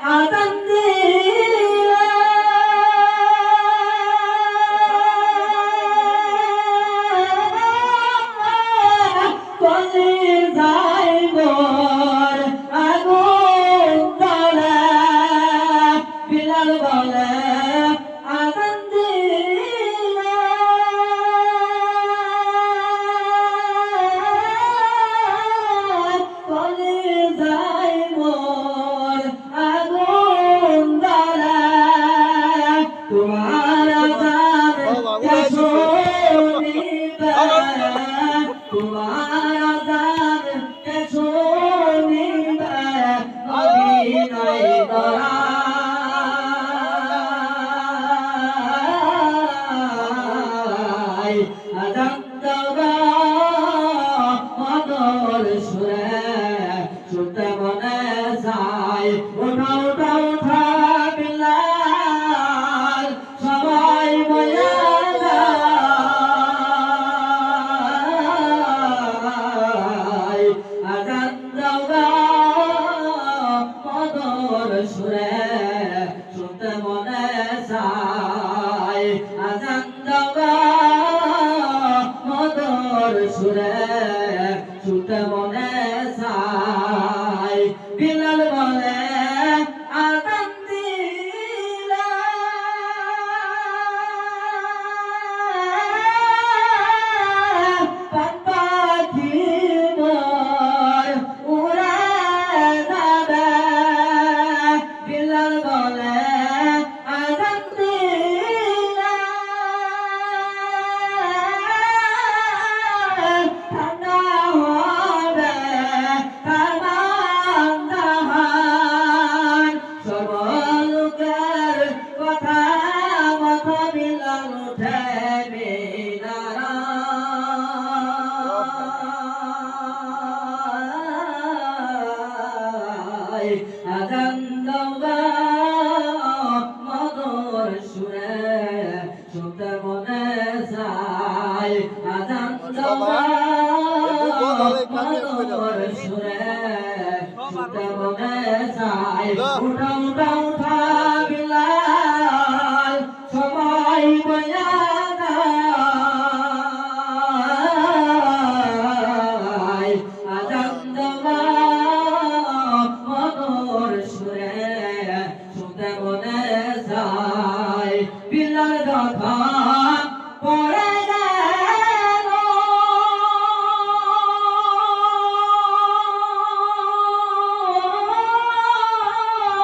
আজান দিলে কলি যাইব আগুন জ্বলে বিলাল বলে আজান দিলে কলি যাইব আগুন জ্বলে তোমার আজান কে শুনিবে তোমার আজান কে শুনিবে মদিনায় দরাই আজান দাও মধুর সুরে শুনতে মনে চায় ওঠা ওঠা ওঠা বিলাল সবাই বলে যায় আজান দাও মধুর সুরে শুনতে মনে চায় আজান দাও মধুর সুরে শুনতে মনে চায় বিলাল বলে আজান দিলে পাখি মোর উড়ে যাবে বিলাল বলে আজান দিলে ঠান্ডা হবে তামান জাহান সর্বলোকের কথা মাথা বিলাল উঠে মিনারায় আজান দাও মধুর সুরে শুনতে মনে চায় আজান দাও মধুর সুরে শুনতে মনে চায় উঠা উঠা উঠা